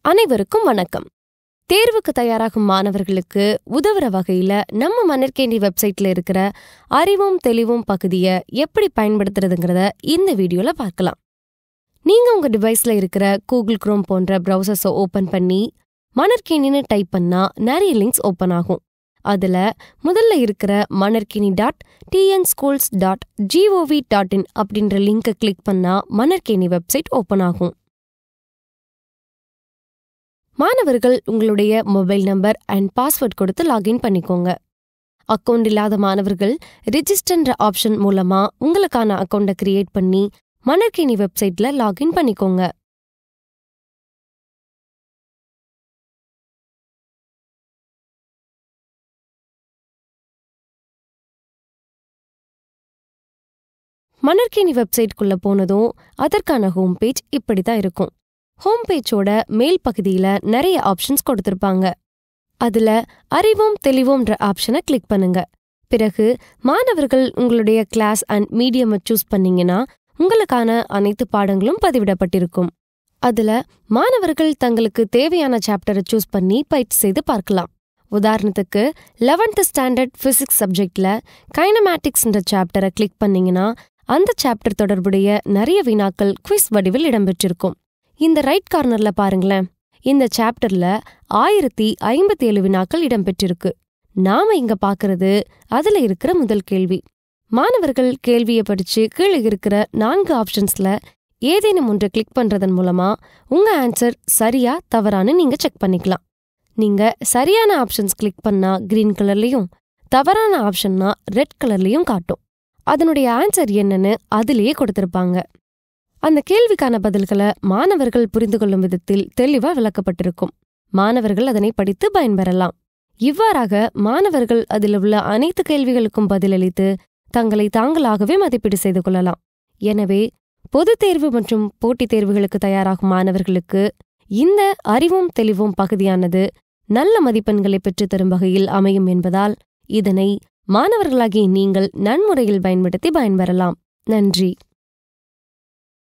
அனைவருக்கும் வணக்கம். தேர்வுக்கு தயாராகும் மாணவர்களுக்கு உதவுற வகையில நம்ம மணற்கேணி வெப்சைட்ல இருக்கிற அறிவும் தெளிவும் பகுதியை எப்படி பயன்படுத்துறதுங்கிறத இந்த வீடியோல பார்க்கலாம். நீங்க உங்க டிவைஸ்ல இருக்கிற கூகுள் குரோம் போன்ற பிரவுசர்ஸை ஓபன் பண்ணி மணற்கேணின்னு டைப் பண்ணா நிறைய லிங்க்ஸ் ஓபன் ஆகும். அதுல முதல்ல இருக்கிற manarkeni.tnschools.gov.in அப்படின்ற லிங்கை கிளிக் பண்ணா மணற்கேணி வெப்சைட் ஓபன் ஆகும். மாணவர்கள் உங்களுடைய மொபைல் நம்பர் அண்ட் பாஸ்வேர்ட் கொடுத்து லாகின் பண்ணிக்கோங்க. அக்கவுண்ட் இல்லாத மாணவர்கள் ரிஜிஸ்டர்ன்ற ஆப்ஷன் மூலமா உங்களுக்கான அக்கவுண்டை கிரியேட் பண்ணி மணற்கேணி வெப்சைட்ல லாகின் பண்ணிக்கோங்க. மணற்கேணி வெப்சைட்குள்ள போனதும் அதற்கான ஹோம் பேஜ் இப்படிதான் இருக்கும். ஹோம் பேஜோட மேல் பகுதியில நிறைய ஆப்ஷன்ஸ் கொடுத்திருப்பாங்க. அதுல அறிவும் தெளிவும்ன்ற ஆப்ஷனை கிளிக் பண்ணுங்க. பிறகு மாணவர்கள் உங்களுடைய கிளாஸ் அண்ட் மீடியம் சூஸ் பண்ணீங்கன்னா உங்களுக்கான அனைத்து பாடங்களும் பதிவிடப்பட்டிருக்கும். அதுல மாணவர்கள் தங்களுக்கு தேவையான சாப்டரை சூஸ் பண்ணி பயிற்சி செய்து பார்க்கலாம். உதாரணத்துக்கு 11th ஸ்டாண்டர்ட் பிசிக்ஸ் சப்ஜெக்ட்ல கைனமேட்டிக்ஸ்ன்ற சாப்டரை கிளிக் பண்ணீங்கன்னா அந்த சாப்டர் தொடர்புடைய நிறைய வினாக்கள் குவிஸ் வடிவில் இடம்பெற்றிருக்கும். இந்த ரைட் கார்னர்ல பாருங்களேன். இந்த சாப்டர்ல 1057 வினாக்கள் இடம்பெற்றிருக்கு. நாம இங்க பாக்குறது அதுல இருக்கிற முதல் கேள்வி. மாணவர்கள் கேள்வியை படிச்சு கீழே இருக்கிற 4 ஆப்ஷன்ஸ்ல ஏதேனும் ஒன்றை கிளிக் பண்றதன் மூலமா உங்க ஆன்சர் சரியா தவறான்னு நீங்க செக் பண்ணிக்கலாம். நீங்க சரியான ஆப்ஷன்ஸ் கிளிக் பண்ணா கிரீன் கலர்லயும், தவறான ஆப்ஷன்னா ரெட் கலர்லயும் காட்டும். அதனுடைய ஆன்சர் என்னன்னு அதிலேயே கொடுத்திருப்பாங்க. அந்த கேள்விக்கான பதில்களை மாணவர்கள் புரிந்து கொள்ளும் விதத்தில் தெளிவா விளக்கப்பட்டிருக்கும். மாணவர்கள் அதனை படித்து பயன்பெறலாம். இவ்வாறாக மாணவர்கள் அதில் உள்ள அனைத்து கேள்விகளுக்கும் பதிலளித்து தங்களை தாங்களாகவே மதிப்பீடு செய்து கொள்ளலாம். எனவே பொதுத் தேர்வு மற்றும் போட்டித் தேர்வுகளுக்கு தயாராகும் மாணவர்களுக்கு இந்த அறிவும் தெளிவும் பகுதியானது நல்ல மதிப்பெண்களை பெற்றுத்தரும் வகையில் அமையும் என்பதால் இதனை மாணவர்களாகிய நீங்கள் நன்முறையில் பயன்படுத்தி பயன்பெறலாம். நன்றி.